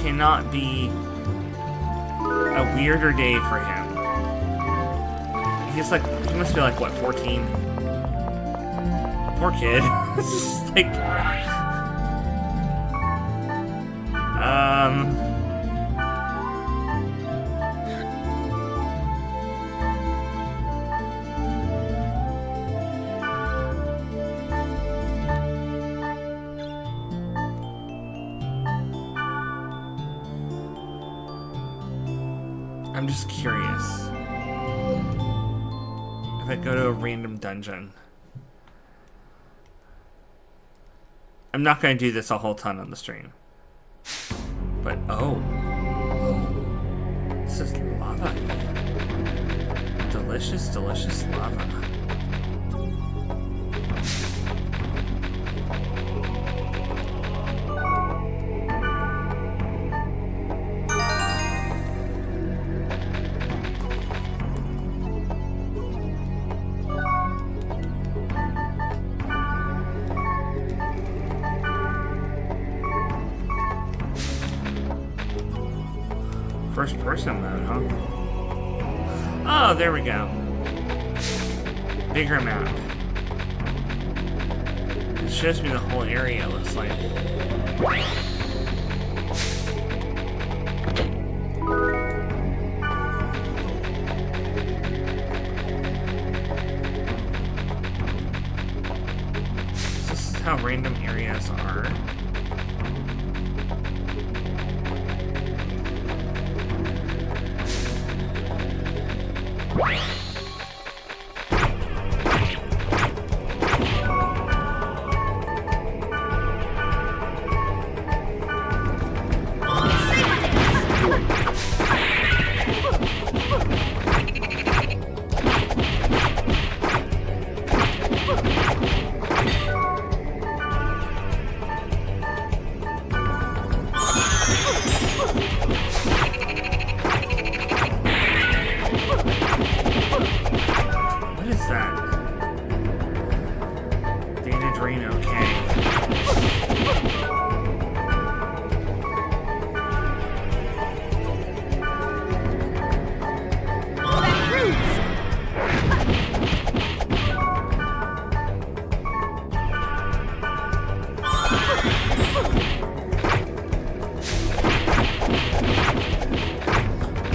cannot be a weirder day for him. He's like, he must be like, what, 14? Poor kid. It's just like... I'm just curious. If I go to a random dungeon. I'm not going to do this a whole ton on the stream. But, oh. This is lava. Delicious, delicious lava. First person mode, huh? Oh, there we go. Bigger map. It shows me the whole area, it looks like. This is how random areas are.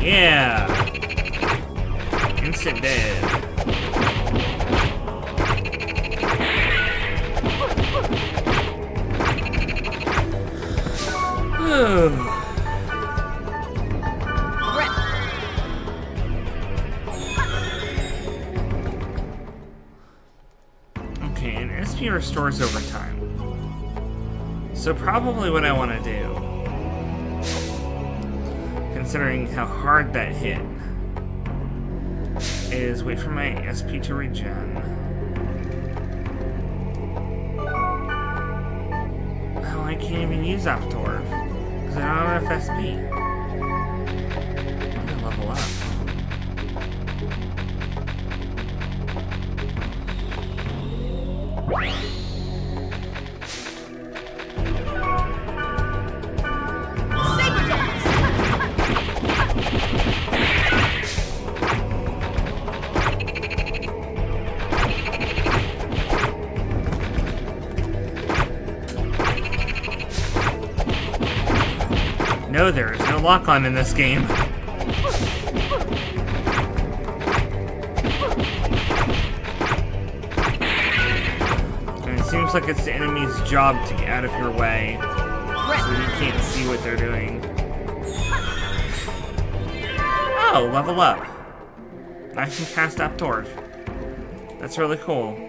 Yeah! Instant dead. Okay, and SP restores over time. So probably what I want to do, considering how hard that hit, is wait for my SP to regen. Oh, I can't even use Optorv because I don't have enough SP. I'm gonna level up. No, there is no lock-on in this game. And it seems like it's the enemy's job to get out of your way, so you can't see what they're doing. Oh, level up. I can cast Optorv. That's really cool.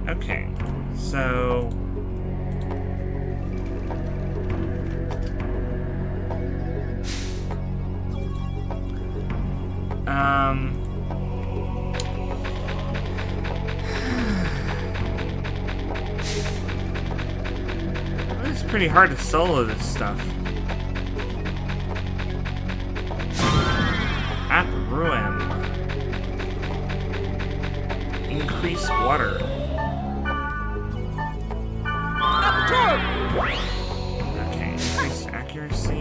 Okay, so... It's pretty hard to solo this stuff. App through him. Increase water. Okay, increased accuracy.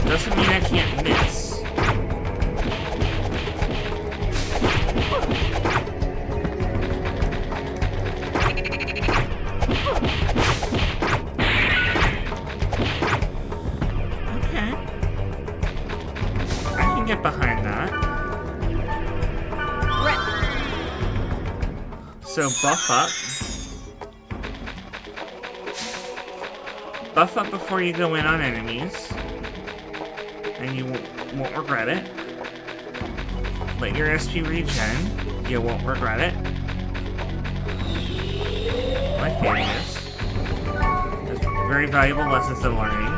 Doesn't mean I can't miss. Okay. I can get behind that. So buff up. Buff up before you go in on enemies. And you won't regret it. Let your SP regen. You won't regret it. Like this. There's very valuable lessons of learning.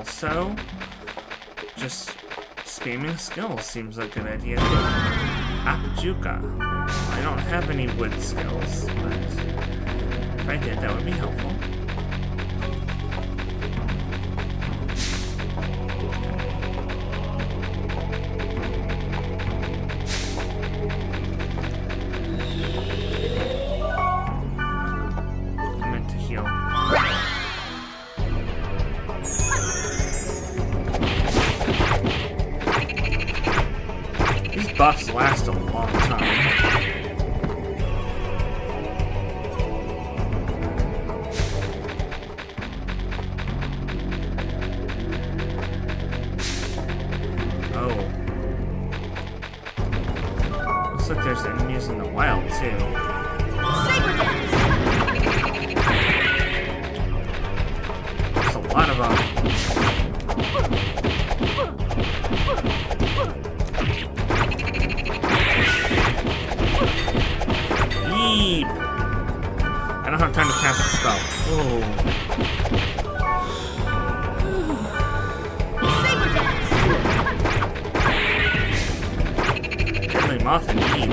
So, just spamming skills seems like a good idea. Apajuka. I don't have any wood skills, but if I did, that would be helpful. I meant to heal. Buffs last a long time. Oh. Looks like there's enemies in the wild, too. There's a lot of them. I don't have time to cast the spell. Oh. Deadly moth indeed.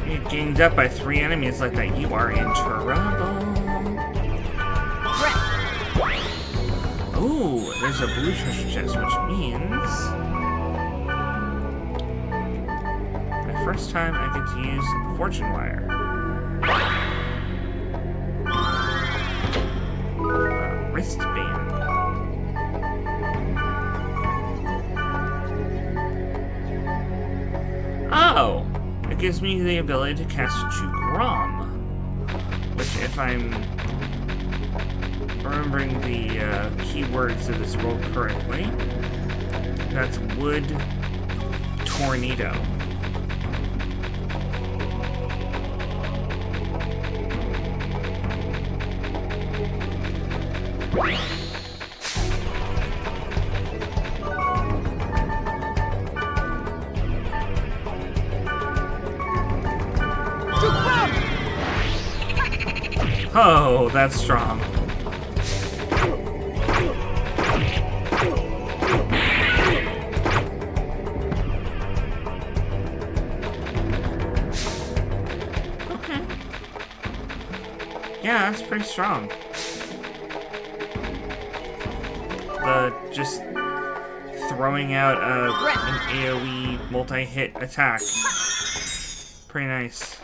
You get ganged up by 3 enemies like that, you are in trouble. Ooh, there's a blue treasure chest, which means first time I get to use the fortune wire. Wristband. Oh! It gives me the ability to cast Chukram. Which, if I'm remembering the keywords of this roll correctly, that's Wood Tornado. Oh, that's strong. Okay. Yeah, that's pretty strong. Just throwing out an AoE multi-hit attack. Pretty nice.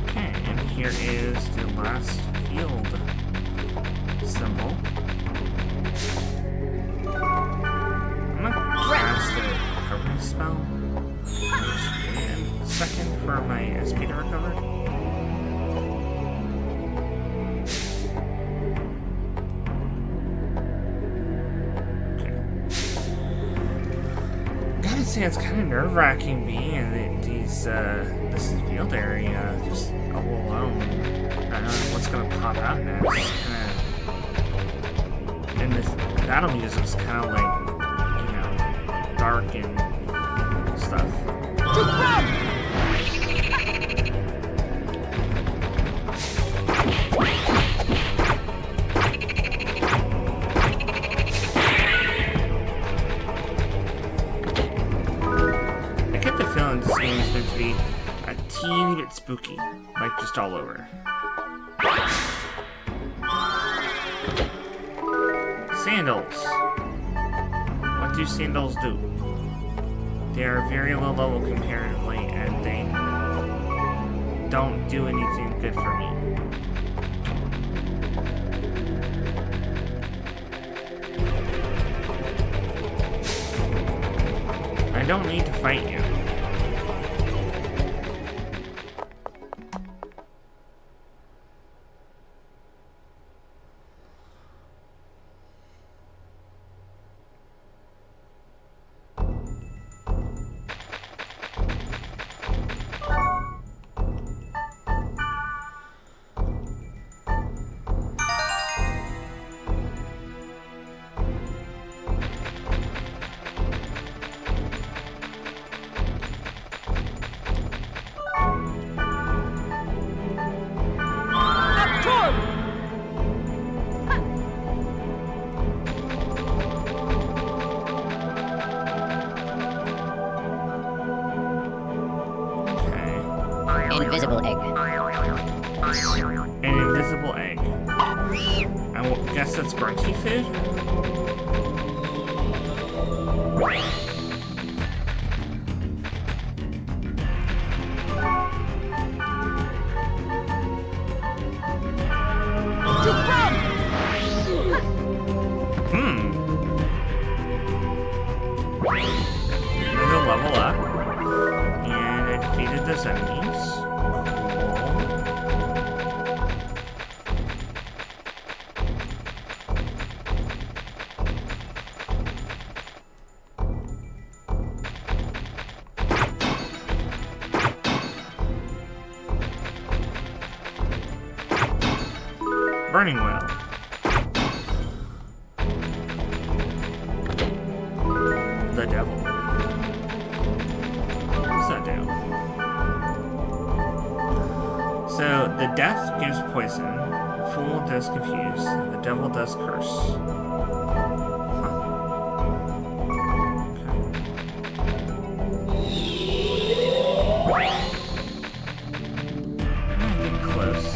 Okay, and here is the last field symbol. I'm gonna cast a say it's kind of nerve-wracking being in this field area, just all alone. Not knowing what's gonna pop out next. It's kind of, and this battle music is kind of like, you know, dark and stuff. This game is meant to be a teeny bit spooky, like just all over. Sandals. What do sandals do? They are very low level comparatively, and they don't do anything good for me. I don't need to fight you. Invisible egg. An invisible egg. I guess that's grunty food? Another level up. And I defeated those enemies. Burning well. The devil. What does that do? So, the death gives poison, the fool does confuse, the devil does curse. Huh. Okay. I'm getting close.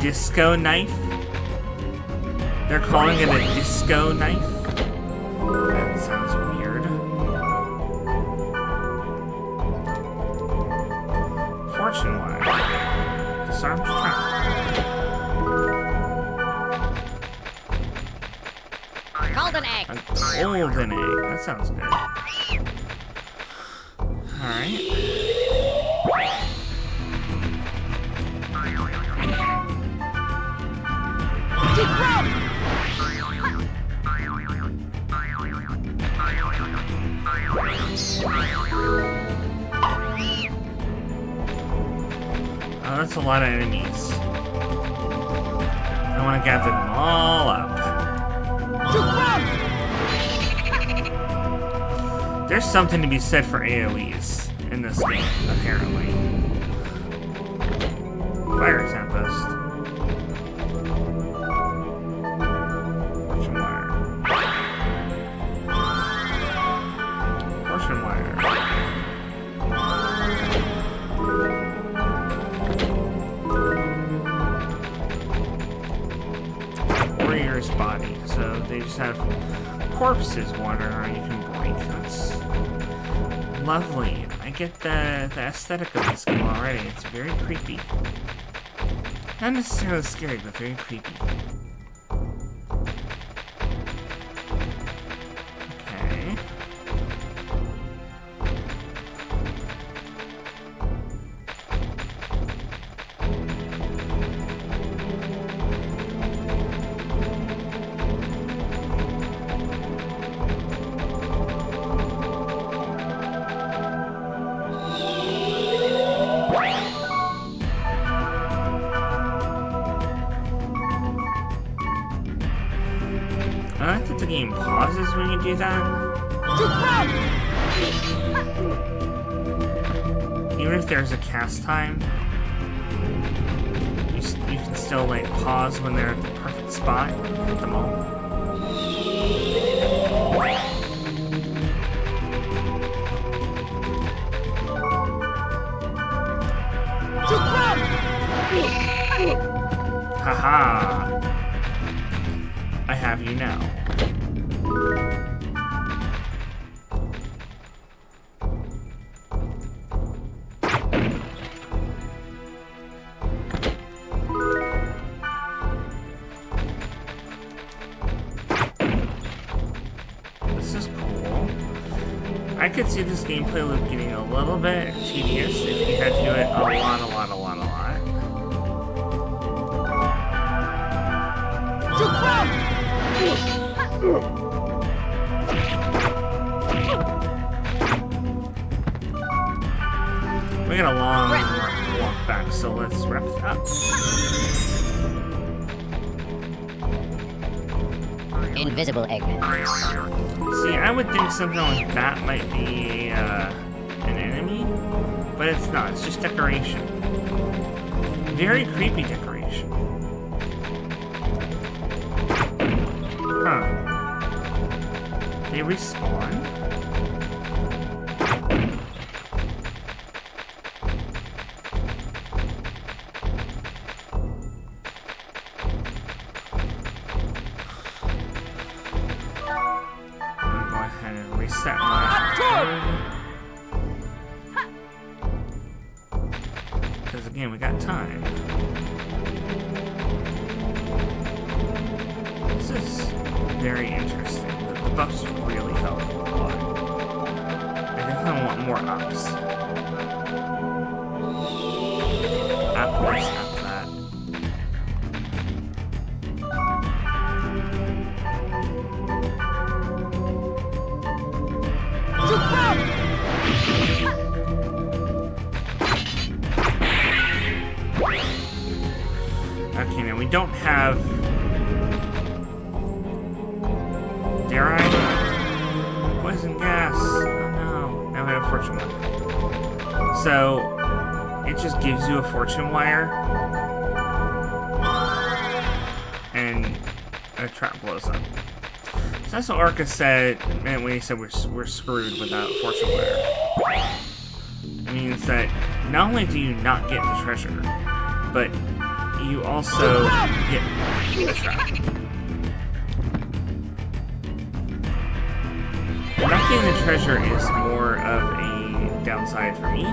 Disco knife? They're calling it a disco knife? That sounds weird. Fortune wire. Disarmed trap. Golden egg. A golden egg. That sounds good. Alright. Oh, that's a lot of enemies. I want to gather them all up. There's something to be said for AoEs in this game, apparently. Fire Tempest. Fortune Wire. Fortune Wire. Warrior's Body. So they just have corpses wandering around you can break. That's lovely. I get the aesthetic of this game already. It's very creepy. Not necessarily scary, but very creepy. Okay. that the game pauses when you do that. Even if there's a cast time, you can still like pause when they're at the perfect spot and hit them all. Haha! I have you now. This is cool. I could see this gameplay loop getting a little bit tedious if you had to do it a lot. We got a long walk back, so let's wrap it up. Invisible egg. See, I would think something like that might be an enemy, but it's not. It's just decoration. Very creepy decoration. Huh. They respawn? Reset my code. Because again, we got time. This is very interesting. The buffs really help a lot. I definitely want more ups. Up this, up that. Okay, now we don't have... Dare I? Poison gas. Oh no. Now we have fortune wire. So, it just gives you a fortune wire. And a trap blows up. So that's what Orca said when he said we're screwed without fortune wire. It means that not only do you not get the treasure, but you also get the trap. Not getting the treasure is more of a downside for me.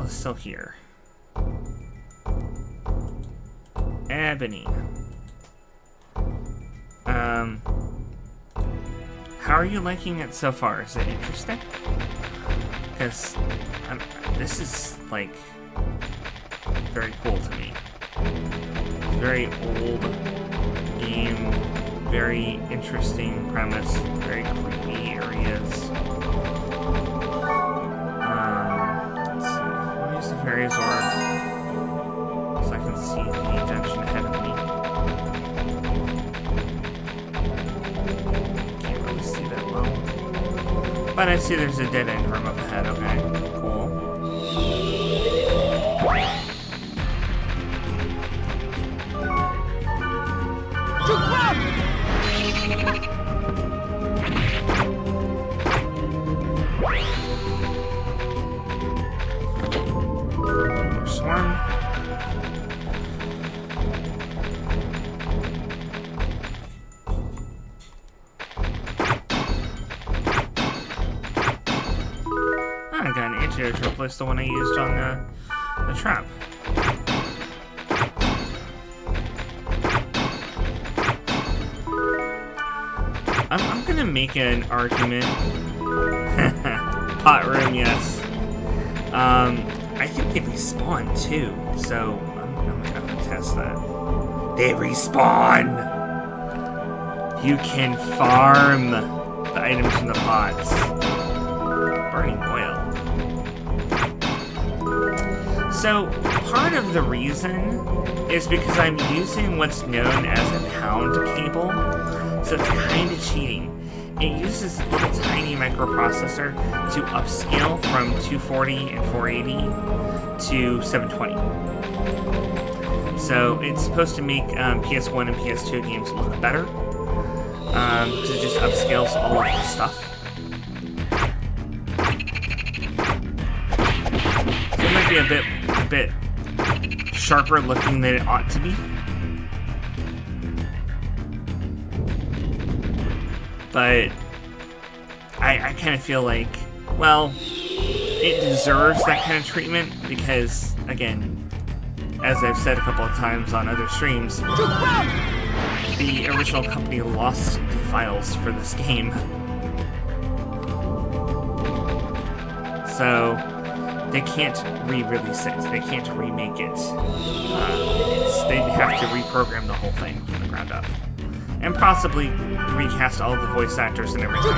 Still here. Ebony. How are you liking it so far? Is it interesting? Because this is like very cool to me. Very old game, very interesting premise, very creepy areas. The fairy's orb, so I can see the junction ahead of me. Can't really see that well. But I see there's a dead end room up ahead, okay. Cool. Swarm. to replace the one I used on the trap. I'm gonna make an argument. Pot room, yes. I think they respawn too, so I'm gonna test that. They respawn! You can farm the items from the pots. Burning oil. So, part of the reason is because I'm using what's known as a pound cable, so it's kind of cheating. It uses a little tiny microprocessor to upscale from 240 and 480 to 720. So it's supposed to make PS1 and PS2 games look better, because it just upscales all of the stuff. So it might be a bit sharper looking than it ought to be. But I kind of feel like, well, it deserves that kind of treatment because, again, as I've said a couple of times on other streams, the original company lost the files for this game. So they can't re-release it. They can't remake it. They'd have to reprogram the whole thing from the ground up. And possibly recast all the voice actors and everything,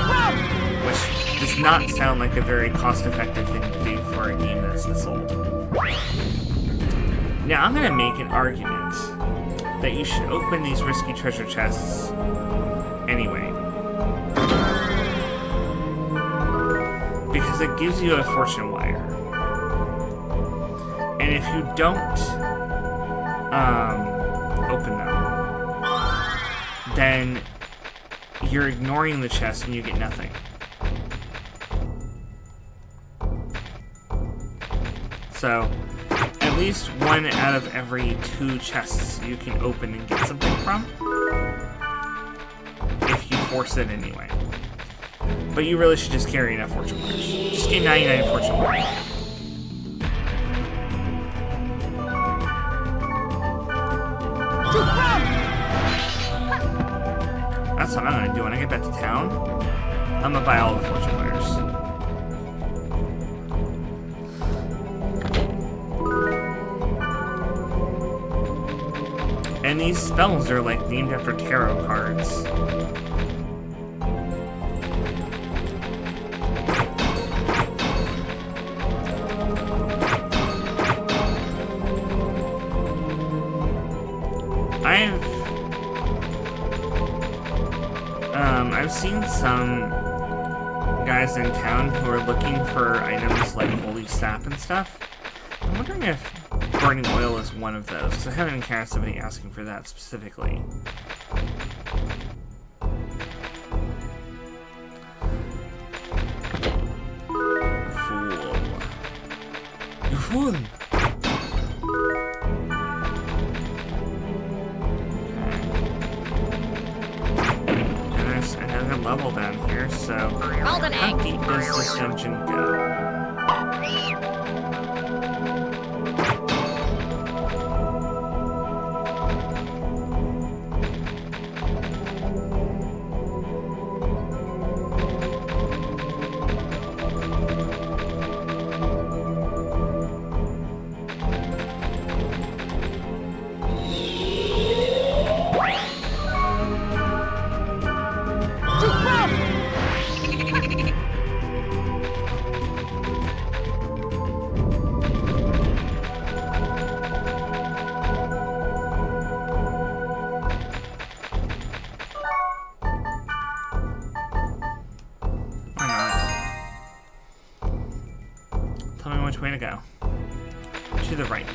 which does not sound like a very cost-effective thing to do for a game that's this old. Now, I'm going to make an argument that you should open these risky treasure chests anyway. Because it gives you a fortune wire. And if you don't open them, then you're ignoring the chest and you get nothing. So, at least one out of every 2 chests you can open and get something from, if you force it anyway. But you really should just carry enough fortune wires. Just get 99 fortune wires. That's what I'm gonna do when I get back to town. I'm gonna buy all the fortune wires. And these spells are like named after tarot cards. I've seen some guys in town who are looking for items like holy sap and stuff. I'm wondering if burning oil is one of those, because I haven't encountered somebody asking for that specifically. Fool. You fool! Level down here, so how deep does this dungeon go? Way to go. To the right.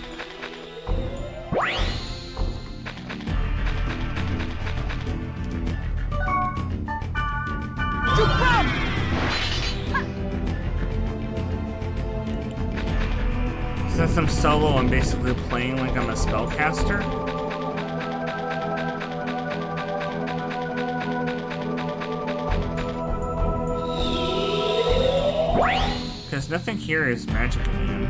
Since I'm solo, I'm basically playing like I'm a spellcaster. Because because nothing here is magic immune.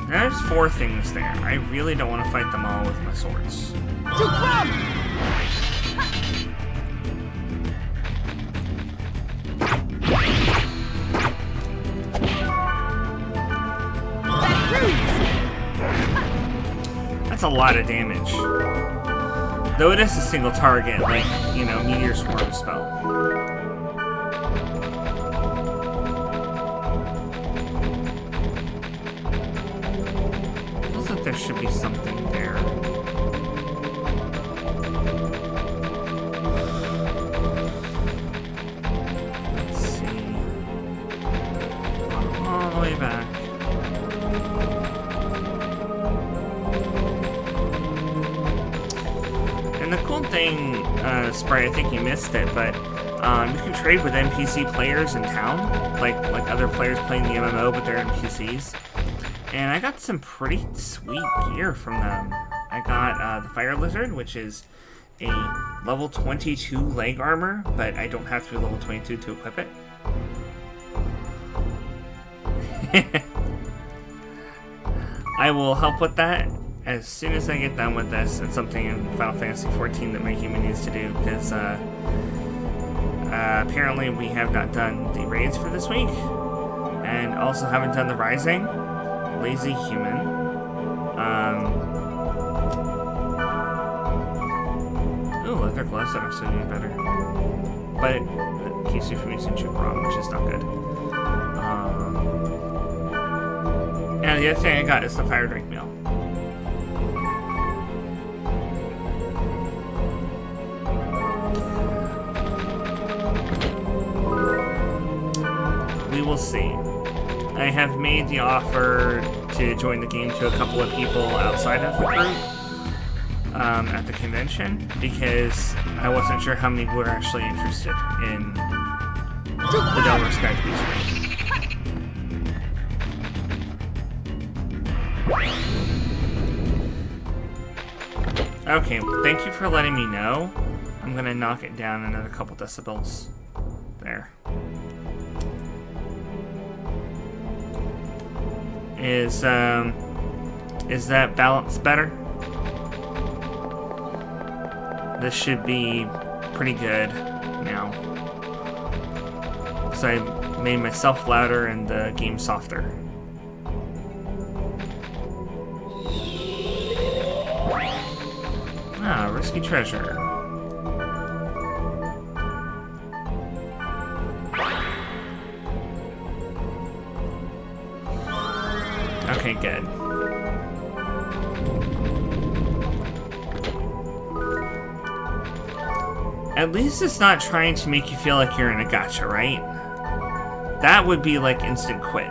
There's 4 things there. I really don't want to fight them all with my swords. That's a lot of damage. Though it is a single target, like, you know, Meteor Swarm spell. There should be something there. Let's see. All the way back. And the cool thing, Spryte, I think you missed it, but you can trade with NPC players in town, like other players playing the MMO, but they're NPCs. And I got some pretty sweet gear from them. I got the Fire Lizard, which is a level 22 leg armor, but I don't have to be level 22 to equip it. I will help with that as soon as I get done with this. It's something in Final Fantasy XIV that my human needs to do, because apparently we have not done the raids for this week, and also haven't done the Rising. Lazy human. Ooh, leather gloves are actually doing better. But it keeps you from using Chip Rom, which is not good. And the other thing I got is the fire drink meal. We will see. I have made the offer to join the game to a couple of people outside of the group at the convention, because I wasn't sure how many were actually interested in the Delaware Sky Beast raid. Okay, thank you for letting me know. I'm gonna knock it down another couple decibels. There. Is that balance better? This should be pretty good now. So I made myself louder and the game softer. Ah, risky treasure. Okay, good. At least it's not trying to make you feel like you're in a gacha, right? That would be like instant quit.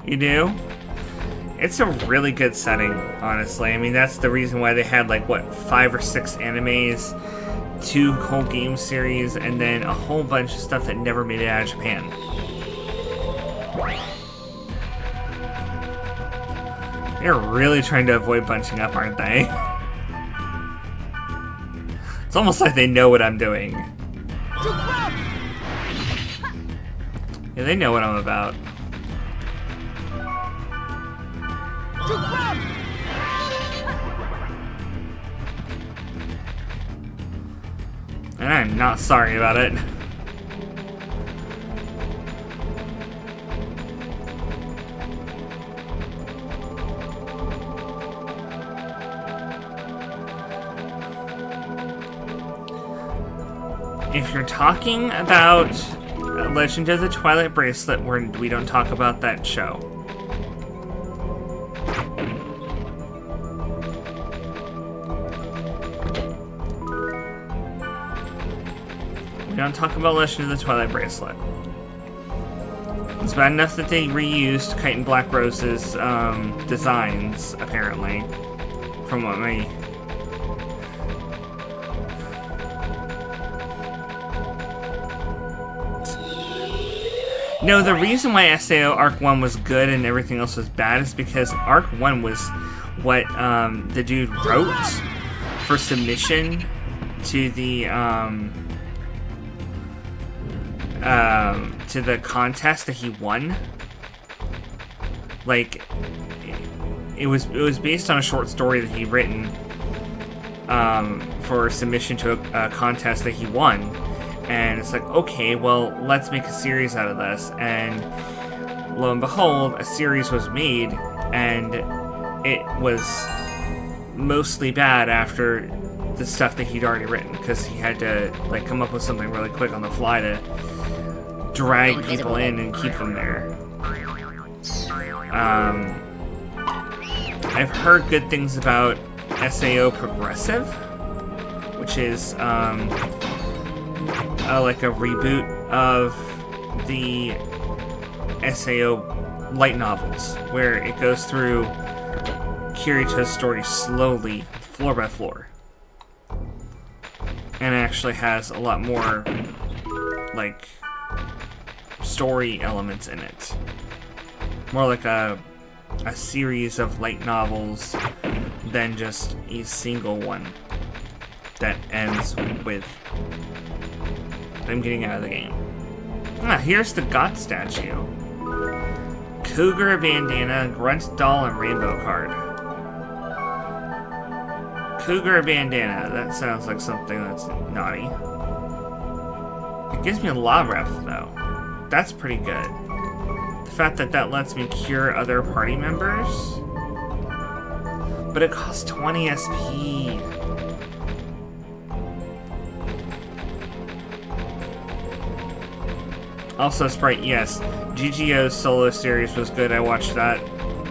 You do? It's a really good setting, honestly. I mean, that's the reason why they had, like, what, 5 or 6 animes, 2 whole game series, and then a whole bunch of stuff that never made it out of Japan. They're really trying to avoid bunching up, aren't they? It's almost like they know what I'm doing. Yeah, they know what I'm about. And I'm not sorry about it. If you're talking about Legend of the Twilight Bracelet, we don't talk about that show. We don't talk about Legend of the Twilight Bracelet. It's bad enough that they reused Kite and Black Rose's designs, apparently, from what my... No, the reason why SAO Arc 1 was good and everything else was bad is because Arc 1 was what the dude wrote for submission to the contest that he won. Like, it was based on a short story that he'd written for submission to a contest that he won. And it's like, okay, well, let's make a series out of this. And lo and behold, a series was made, and it was mostly bad after the stuff that he'd already written, because he had to like come up with something really quick on the fly to drag people in and keep them there. I've heard good things about SAO Progressive, which is like a reboot of the SAO light novels, where it goes through Kirito's story slowly, floor by floor, and actually has a lot more like story elements in it, more like a series of light novels than just a single one that ends with them getting out of the game. Ah, here's the God statue. Cougar bandana, grunt doll, and rainbow card. Cougar bandana, that sounds like something that's naughty. It gives me a lava rep though. That's pretty good. The fact that that lets me cure other party members. But it costs 20 SP. Also, Spryte, yes. GGO's solo series was good. I watched that.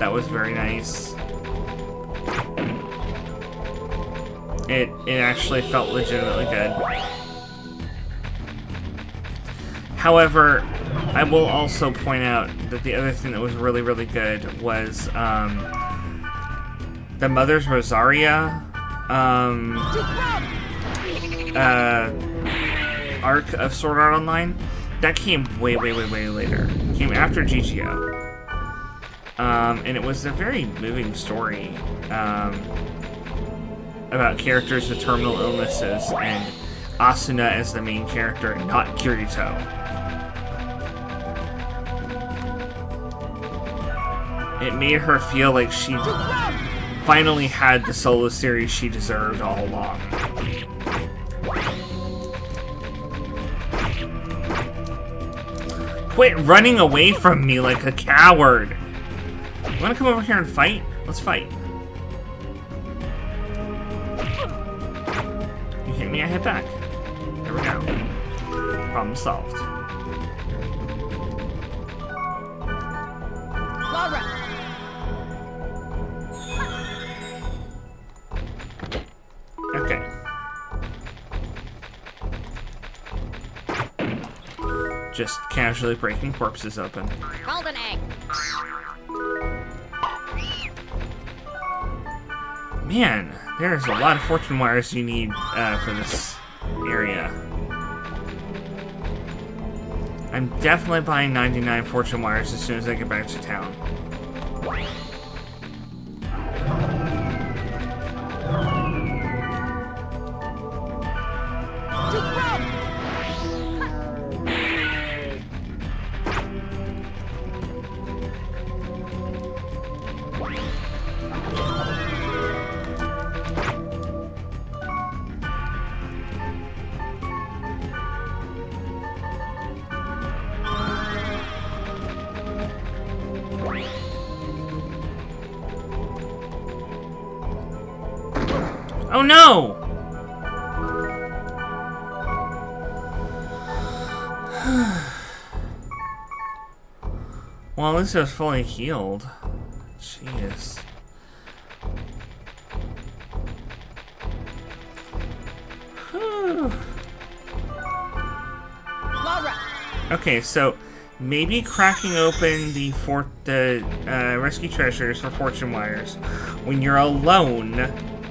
That was very nice. It actually felt legitimately good. However, I will also point out that the other thing that was really, really good was the Mother's Rosaria arc of Sword Art Online. That came way, way, way, way later. It came after GGO. And it was a very moving story about characters with terminal illnesses and Asuna as the main character, not Kirito. It made her feel like she finally had the solo series she deserved all along. Quit running away from me like a coward! You wanna come over here and fight? Let's fight. You hit me, I hit back. There we go. Problem solved. Okay. Just casually breaking corpses open. Golden egg. Man, there's a lot of fortune wires you need for this area. I'm definitely buying 99 fortune wires as soon as I get back to town. Oh no! Well, at least it was fully healed. Jeez. Whew. Okay, so maybe cracking open the rescue treasures for fortune wires when you're alone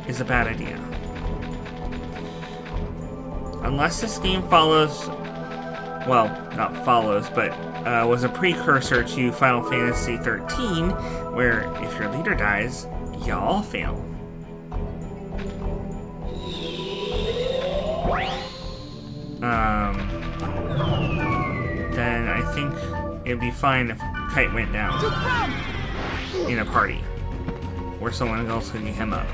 is a bad idea. Unless this game follows, well, not follows, but was a precursor to Final Fantasy XIII, where if your leader dies, y'all fail. Then I think it'd be fine if Kite went down in a party where someone else could get him up.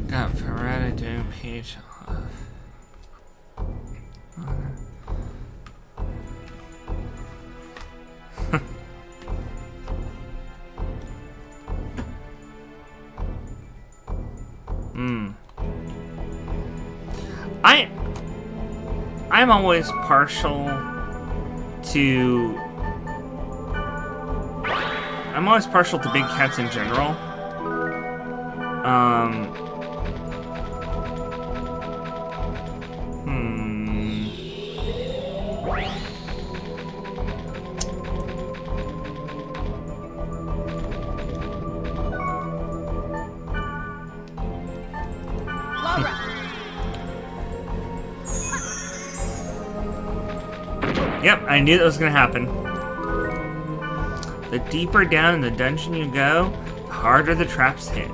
Got Parada doing page off. I'm always partial to... I'm always partial to big cats in general. Yep, I knew that was going to happen. The deeper down in the dungeon you go, the harder the traps hit.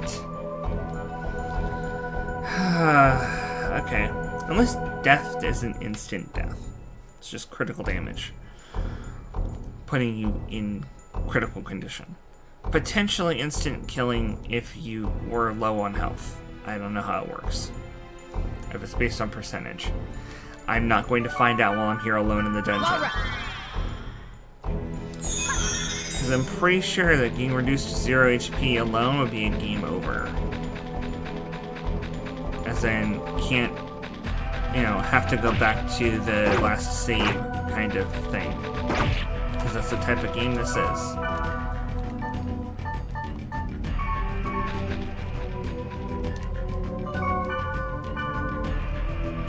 Okay. Unless death isn't instant death. It's just critical damage. Putting you in critical condition. Potentially instant killing if you were low on health. I don't know how it works. If it's based on percentage. I'm not going to find out while I'm here alone in the dungeon. Because I'm pretty sure that getting reduced to 0 HP alone would be a game over. As in, can't, you know, have to go back to the last save kind of thing. Because that's the type of game this is.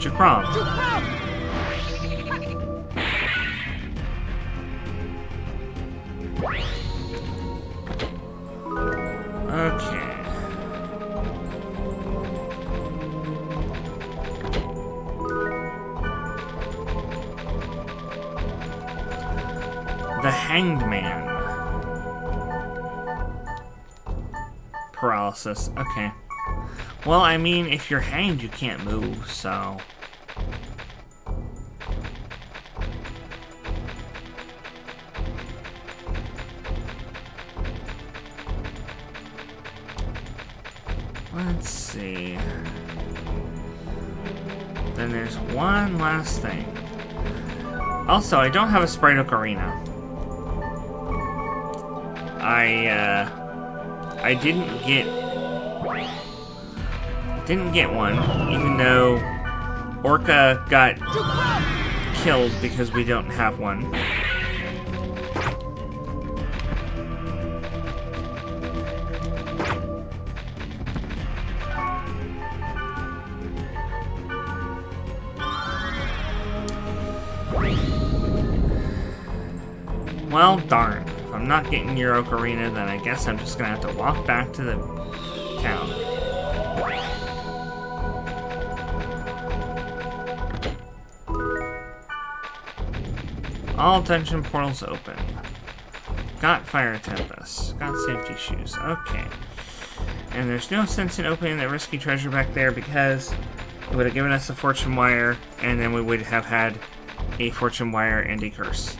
Jakrom. Okay. The Hanged Man. Paralysis. Okay. Well, I mean, if you're hanged, you can't move, so... Let's see... Then there's one last thing. Also, I don't have a Spryte Ocarina. I didn't get one, even though Orca got killed because we don't have one. Well, darn. If I'm not getting your Ocarina, then I guess I'm just gonna have to walk back to the town. All dungeon portals open. Got Fire Tempest. Got Safety Shoes. Okay. And there's no sense in opening that risky treasure back there because it would have given us a fortune wire, and then we would have had a fortune wire and a curse.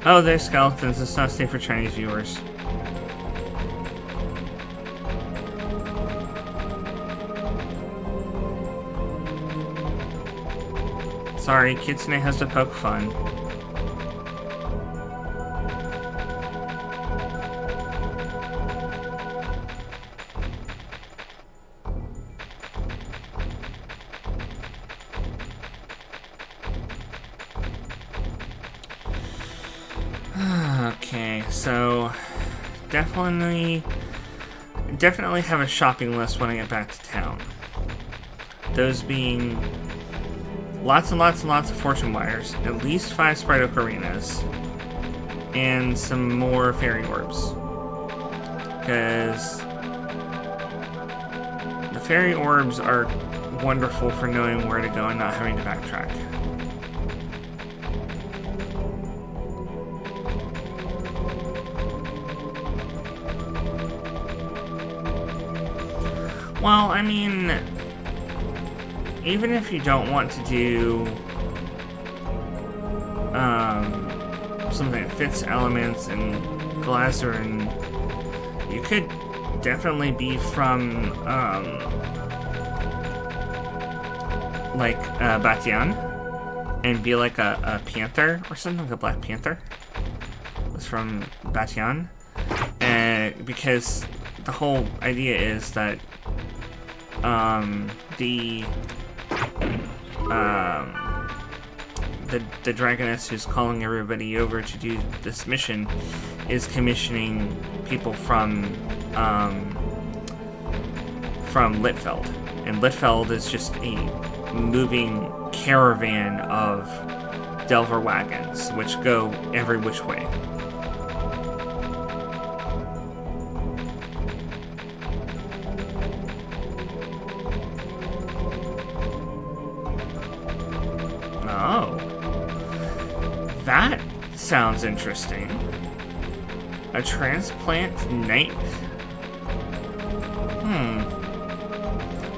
Oh, they're skeletons. It's not safe for Chinese viewers. Sorry, Kitsune has to poke fun. Okay, so definitely have a shopping list when I get back to town. Those being lots and lots and lots of fortune wires, at least 5 Spryte ocarinas, and some more fairy orbs. Because the fairy orbs are wonderful for knowing where to go and not having to backtrack. Well, I mean, even if you don't want to do something that fits elements and glycerin, you could definitely be from Batian and be like a panther or something, like a black panther. It's from Batian, and because the whole idea is that the dragoness who's calling everybody over to do this mission is commissioning people from Litfeld, and Litfeld is just a moving caravan of Delver wagons which go every which way. That sounds interesting. A transplant knight?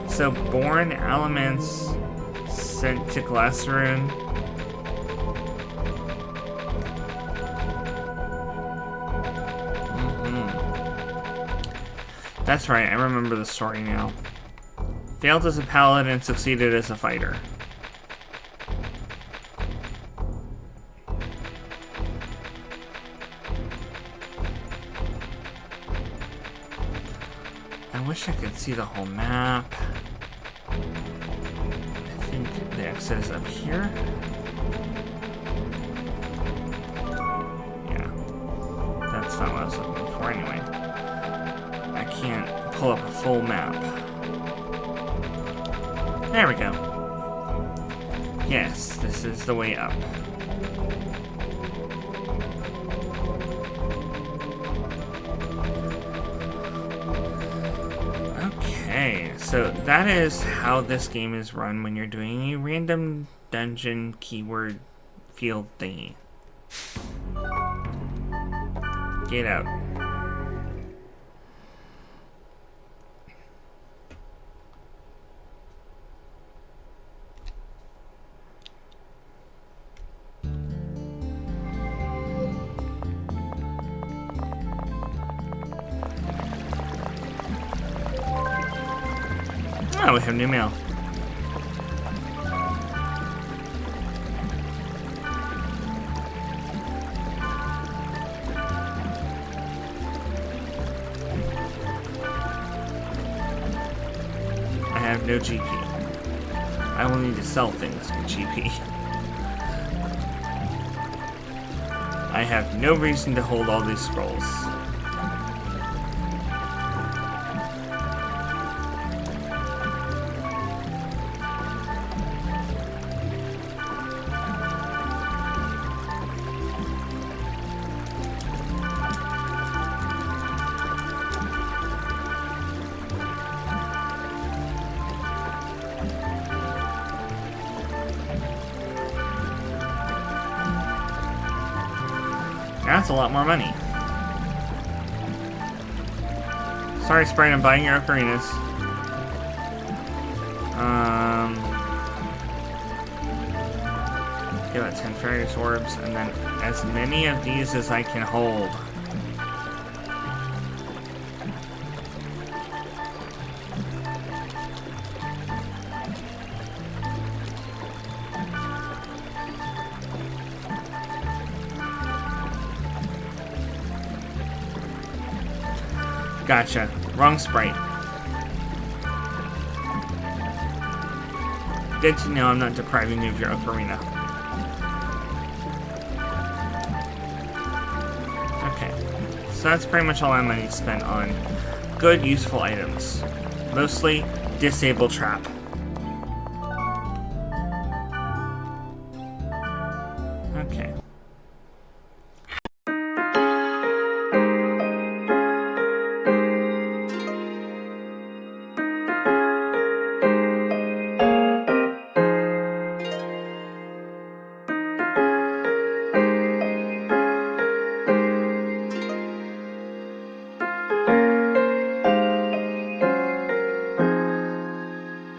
So born elements sent to Glycerin. That's right, I remember the story now. Failed as a paladin, succeeded as a fighter. I wish I could see the whole map. I think the exit is up here. Yeah. That's not what I was looking for anyway. I can't pull up a full map. There we go. Yes, this is the way up. Okay, so that is how this game is run when you're doing a random dungeon keyword field thingy. Get out. Oh, we have new mail. I have no GP. I will need to sell things with GP. I have no reason to hold all these scrolls. That's a lot more money. Sorry, Spryte, I'm buying your ocarinas. Get about 10 Fairies Orbs, and then as many of these as I can hold. Gotcha. Wrong Spryte. Good to know I'm not depriving you of your ocarina. Okay. So that's pretty much all my money spent on good, useful items. Mostly disable trap. Okay.